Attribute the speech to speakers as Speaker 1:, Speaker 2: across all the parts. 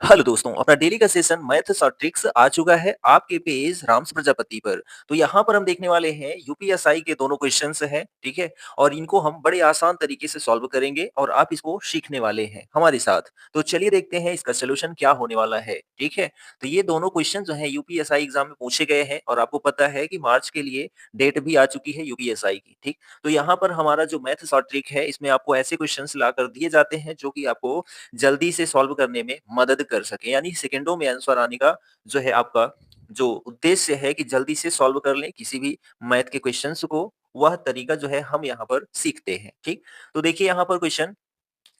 Speaker 1: Hello दोस्तों, अपना daily का सेशन मैथ्स और ट्रिक्स आ चुका है आपके पेज राम्स प्रजापति पर। तो यहाँ पर हम देखने वाले हैं यूपीएसआई के दोनों क्वेश्चंस हैं, ठीक है? और इनको हम बड़े आसान तरीके से सॉल्व करेंगे और आप इसको सीखने वाले हैं हमारे साथ। तो चलिए देखते हैं इसका सॉल्यूशन क्या होने वाला है, ठीक है? तो ये दोनों क्वेश्चन जो हैं यूपीएसआई एग्जाम में पूछे गए हैं और आपको पता है कि मार्च के लिए डेट भी आ चुकी है यूपीएसआई की, ठीक? तो यहाँ पर हमारा जो मैथ्स और ट्रिक है इसमें आपको ऐसे क्वेश्चंस लाकर दिए जाते हैं जो कि आपको जल्दी से सॉल्व करने में मदद कर सके यानी सेकंडों में आंसर आने का जो है आपका जो उद्देश्य है कि जल्दी से सॉल्व कर लें किसी भी मैथ के क्वेश्चंस को, वह तरीका जो है हम यहाँ पर सीखते हैं, ठीक? तो देखिए यहाँ पर क्वेश्चन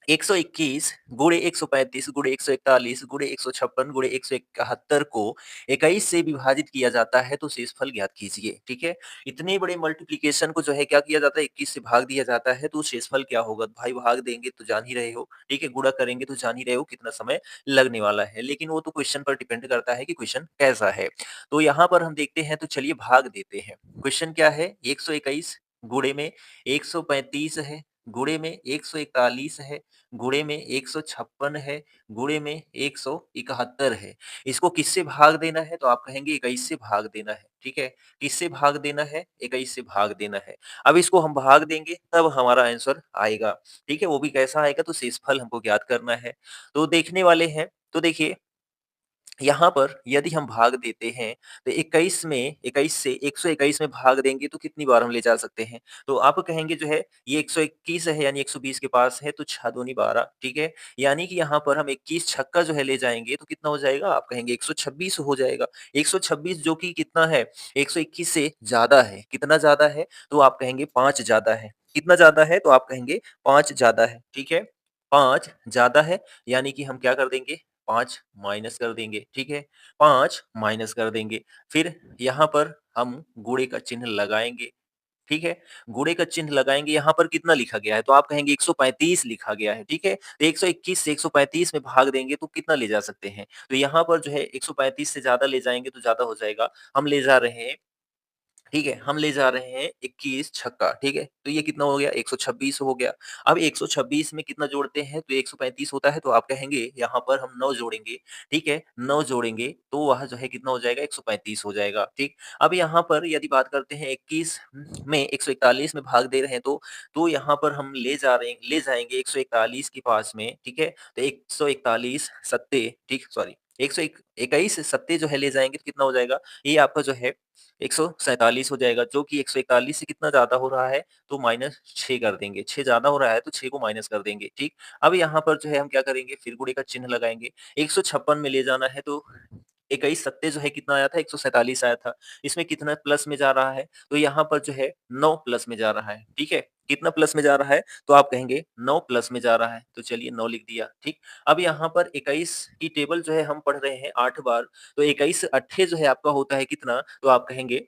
Speaker 1: 121 गुणे 135 गुणे 141 गुणे 156 गुणे 171 को 21 से विभाजित किया जाता है तो शेषफल ज्ञात कीजिए, ठीक है? इतने बड़े मल्टीप्लिकेशन को जो है क्या किया जाता है 21 से भाग दिया जाता है तो शेषफल क्या होगा? तो भाई भाग देंगे तो जान ही रहे हो, ठीक है? गुणा करेंगे तो जान ही रहे हो कितना समय लगने वाला है। लेकिन वो तो क्वेश्चन पर डिपेंड करता है कि क्वेश्चन कैसा है। तो यहाँ पर हम देखते हैं तो चलिए भाग देते हैं। क्वेश्चन क्या है? 121 गुणे में 135 है, गुणे में 141 है, गुणे में 156 है, गुणे में 171 है। इसको किससे भाग देना है? तो आप कहेंगे 21 से भाग देना है, ठीक है? किससे भाग देना है? 21 से भाग देना है। अब इसको हम भाग देंगे तब हमारा आंसर आएगा, ठीक है? वो भी कैसा आएगा? तो शेषफल हमको ज्ञात करना है। तो देखने वाले हैं, तो देखिए यहाँ पर यदि हम भाग देते हैं, तो 21 में 21 से 121 में भाग देंगे तो कितनी बार हम ले जा सकते हैं? तो आप कहेंगे जो है ये 121 है यानी 120 के पास है तो 6 दूनी 12 ठीक है? यानी कि यहाँ पर हम 21 छक्का जो है ले जाएँगे तो कितना हो जाएगा? आप कहेंगे 126 हो जाएगा। 126 जो कि कितना है? 121 से ज़्यादा है। कितना ज़्यादा है? तो आप कहेंगे 5 ज़्यादा है। कितना ज़्यादा है? तो आप कहेंगे 5 ज़्यादा है, ठीक है? 5 ज़्यादा है यानी कि हम क्या कर देंगे? 5 माइनस कर देंगे, ठीक है? 5 माइनस कर देंगे। फिर यहाँ पर हम गुणे का चिन्ह लगाएँगे, ठीक है? गुणे का चिन्ह लगाएँगे, यहाँ पर कितना लिखा गया है? तो आप कहेंगे 135 लिखा गया है, ठीक है? तो 121 से 135 में भाग देंगे तो कितना ले जा सकते हैं? तो यहाँ पर जो है 135 से ज़्यादा ले जाएँगे तो ज़्यादा हो जाएगा। हम ले जा रहे हैं ठीक है, हम ले जा रहे हैं 21 छक्का, ठीक है? तो ये कितना हो गया? 126 हो गया। अब 126 में कितना जोड़ते हैं? तो 135 होता है, तो आप कहेंगे यहाँ पर हम 9 जोड़ेंगे, ठीक है? 9 जोड़ेंगे, तो वह जो है कितना हो जाएगा? 135 हो जाएगा, ठीक? अब यहाँ पर यदि बात करते हैं 21 में 141 में भाग दे रहे हैं तो यहाँ पर हम ले जाएँगे 141 के पास में, ठीक है? तो 141 सत्ते ठीक सॉरी 121 सत्ते जो है ले जाएँगे तो कितना हो जाएगा? ये आपका जो है 147 हो जाएगा, जो कि 141 से कितना ज़्यादा हो रहा है, तो माइनस 6 कर देंगे। 6 ज़्यादा हो रहा है, तो 6 को माइनस कर देंगे, ठीक? अब यहाँ पर जो है हम क्या करेंगे, फिर गुणे का चिन्ह लगाएँगे। 156 में ले जाना है, तो 21 सत्ते जो है कितना आया था, 147 आया था। इसमें कितना प्लस में जा रहा है, तो यहाँ पर जो है 9 प्लस में जा रहा है, ठीक है? कितना प्लस में जा रहा है, तो आप कहेंगे 9 प्लस में जा रहा है, तो चलिए 9 लिख दिया, ठीक? अब यहाँ पर 21 की टेबल जो है हम पढ़ रहे हैं 8 बार, तो 21 अट्ठे जो है आपका होता है कितना? तो आप कहेंगे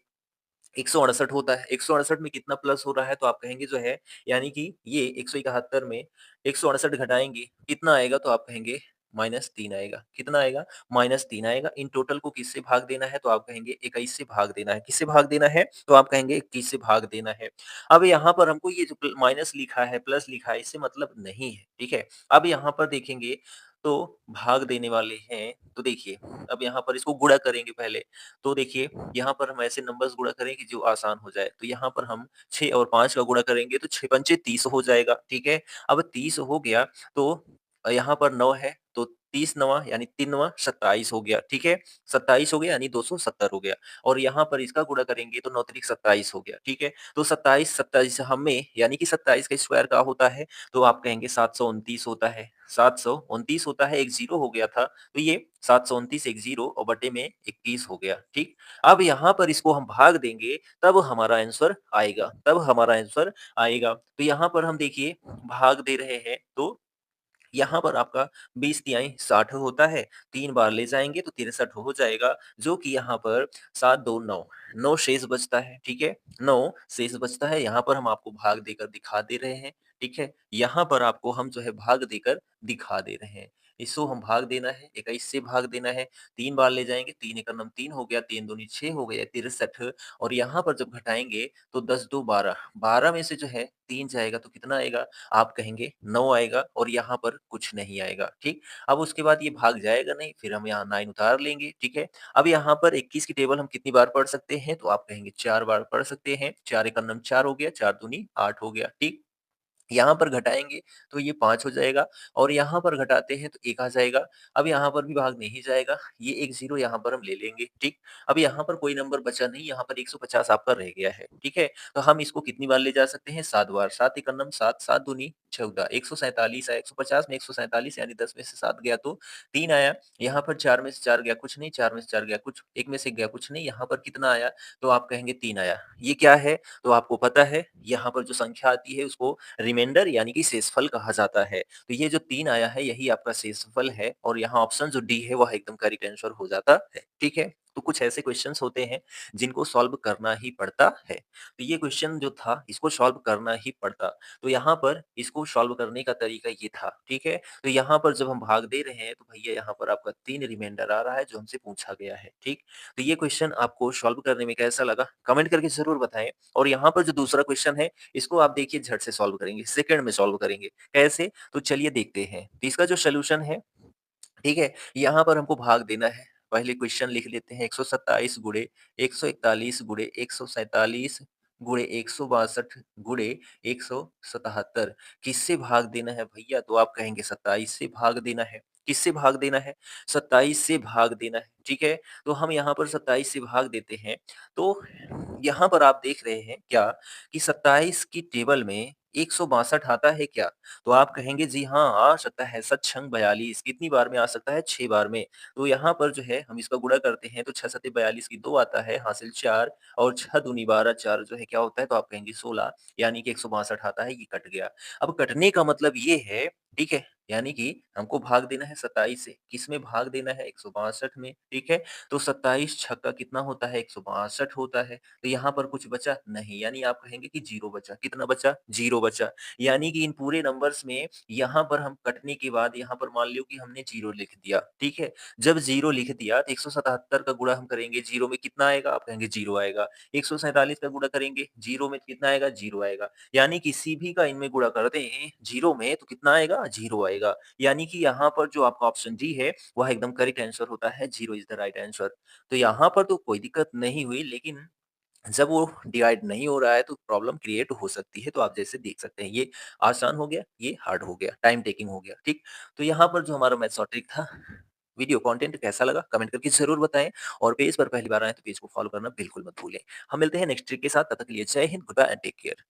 Speaker 1: 168 होता है, 168 में कितना प्लस हो रहा है तो आप कहेंगे जो है यानी कि ये 171 में 168 घटाएँगे, कितना आएगा? तो आप कहेंगे -3 आएगा। कितना आएगा? -3 आएगा। इन टोटल को किससे भाग देना है? तो आप कहेंगे 21 से भाग देना है। किससे भाग देना है? तो आप कहेंगे 21 से भाग देना है। अब यहाँ पर हमको ये जो माइनस लिखा है, प्लस लिखा है, इससे मतलब नहीं है, ठीक है? अब यहाँ पर देखेंगे तो भाग देने वाले हैं, तो देखिए अब यहाँ पर इसको गुणा करेंगे पहले। तो देखिए यहाँ पर हम ऐसे नंबर्स गुणा करें कि जो आसान हो जाए। तो यहाँ पर हम 6 और 5 का गुणा करेंगे तो 6 पंचे 30 हो जाएगा, ठीक है? अब 30 हो गया तो यहाँ पर 9 है तो 30 नवा यानी 3 नवा 27 हो गया, ठीक है? 27 हो गया यानी 270 हो गया और यहाँ पर इसका गुणा करेंगे तो 9 त्रिक 27 हो गया, ठीक है? तो 27 27 हमें यानी कि 27 का स्क्वायर क्या होता है? तो आप कहेंगे 729 होता है। 729 होता है, एक ज़ीरो हो गया था, तो ये 729 एक ज़ीरो और बटे में 21 हो गया, ठीक? अब यहाँ पर इसको हम भाग देंगे तब हमारा आंसर आएगा, तब हमारा आंसर आएगा। तो यहाँ पर हम देखिए भाग दे रहे हैं तो यहाँ पर आपका 20 तिहाई 60 होता है, 3 बार ले जाएँगे तो 63 हो जाएगा, जो कि यहाँ पर 7 2 9, 9 शेष बचता है, ठीक है? 9 शेष बचता है, यहाँ पर हम आपको भाग देकर दिखा दे रहे हैं, ठीक है? यहाँ पर आपको हम जो है भाग देकर दिखा दे रहे हैं। इसको हम भाग देना है, 21 से भाग देना है, 3 बार ले जाएँगे, 3 एकम 3 हो गया, 3 दूनी 6 हो गया, 63 और यहाँ पर जब घटाएँगे तो 10 दो 12, 12 में से जो है 3 जाएगा तो कितना आएगा? आप कहेंगे 9 आएगा और यहाँ पर कुछ नहीं आएगा, ठीक? अब उसके बाद ये भाग जाएगा नहीं, फिर हम यहाँ 9 उतार लेंगे, ठीक है? अब यहाँ पर 21 की टेबल हम कितनी बार पढ़ सकते हैं? तो आप कहेंगे 4 बार पढ़ सकते हैं, 4 एकम 4 हो गया, 4 दूनी 8 हो गया, ठीक? यहाँ पर घटाएँगे तो ये 5 हो जाएगा और यहाँ पर घटाते हैं तो 1 आ जाएगा। अब यहाँ पर भी भाग नहीं जाएगा, ये एक 0 यहाँ पर हम ले लेंगे, ठीक? अब यहाँ पर कोई नंबर बचा नहीं, यहाँ पर 150 आपका रह गया है, ठीक है? तो हम इसको कितनी बार ले जा सकते हैं? 7 बार, 7 एकम 7, 7 दूनी 14, 147 आया, 150 में 147 यानी 10 में से 7 गया तो 3 आया। यहाँ पर 4 में से 4 गया कुछ नहीं, 4 में से 4 गया कुछ 1 में से गया कुछ नहीं, यहाँ पर कितना आया? तो आप कहेंगे 3 आया। ये क्या है? तो आपको पता है, यहाँ पर जो संख्या आती है उसको रिमाइंडर यानी कि शेषफल कहा जाता है। तो ये जो 3 आया है यही आपका शेषफल है और यहाँ ऑप्शन जो डी है वह एकदम करेक्ट आंसर हो जाता है। ठीक है? तो कुछ ऐसे क्वेश्चन्स होते हैं जिनको सॉल्व करना ही पड़ता है। तो ये क्वेश्चन जो था इसको सॉल्व करना ही पड़ता। तो यहाँ पर इसको सॉल्व करने का तरीका ये था। ठीक है? तो यहाँ पर जब हम भाग दे रहे हैं तो भैया यहाँ पर आपका 3 रिमाइंडर आ रहा है जो हमसे पूछा गया है। ठीक? तो ये क्वेश्चन आपको सॉल्व करने में कैसा लगा? कमेंट करके ज़रूर बताएँ और यहाँ पर जो दूसरा क्वेश्चन है इसको आप देखिए झट से सॉल्व करेंगे, सेकंड में सॉल्व करेंगे। कैसे? तो चलिए देखते हैं। तो इसका जो सॉल्यूशन है, ठीक है? यहाँ पर हमको भाग देना है। पहले क्वेश्चन लिख लेते हैं 127 गुणे 141 गुणे 147 गुणे 162 गुणे 177 किससे भाग देना है भैया? तो आप कहेंगे 27 से भाग देना है। किससे भाग देना है? 27 से भाग देना है, ठीक है? तो हम यहाँ पर 27 से भाग देते हैं। तो यहाँ पर आप देख रहे हैं क्या कि 27 की टेबल में 162 आता है क्या? तो आप कहेंगे जी हाँ, आ सकता है सतछंग 42 कितनी बार में आ सकता है? 6 बार में। तो यहाँ पर जो है हम इसका गुणा करते हैं तो 6 सत्ते 42 की 2 आता है, हासिल 4 और 6 दूनी 12 4 जो है क्या होता है? तो आप कहेंगे 16 यानी कि 162 आता है, ये कट गया। अब कटने का मतलब ये है, ठीक है? यानी कि हमको भाग देना है 27 से, किसमें भाग देना है? 162 में, ठीक है? तो 27 छक्का कितना होता है? 162 होता है। तो यहाँ पर कुछ बचा? नहीं, यानी आप कहेंगे कि 0 बचा। कितना बचा? 0 बचा। यानी कि इन पूरे नंबर्स में यहाँ पर हम कटने के बाद यहाँ पर मान लो कि हमने 0 लिख दिया, ठीक है? जब 0 लिख दिया तो 177 का गुणा हम करेंगे, 0 में कितना आएगा? आप कहेंगे 0 आएगा। 147 का गुणा करेंगे, 0 में कितना आएगा? 0 आएगा। यानी किसी भी का इनमें गुणा कर दें 0 में तो कितना आएगा? 0 आएगा। यानी कि यहाँ पर जो आपका ऑप्शन डी है, वह एकदम करेक्ट आंसर होता है, 0 इज़ द राइट आंसर। तो यहाँ पर तो कोई दिक्कत नहीं हुई, लेकिन जब वो डिवाइड नहीं हो रहा है तो प्रॉब्लम क्रिएट हो सकती है। तो आप जैसे देख सकते हैं ये आसान हो गया, ये हार्ड हो गया, टाइम टेकिंग हो गया, ठीक? तो यहाँ पर जो हमारा मैथ्स और ट्रिक था, वीडियो कंटेंट कैसा लगा कमेंट करके ज़रूर बताएँ और पेज पर पहली बार आएँ तो पेज को फॉलो करना बिल्कुल मत भूलें। हम मिलते हैं नेक्स्ट ट्रिक के साथ, तब तक के लिए जय हिंद, good bye and take care.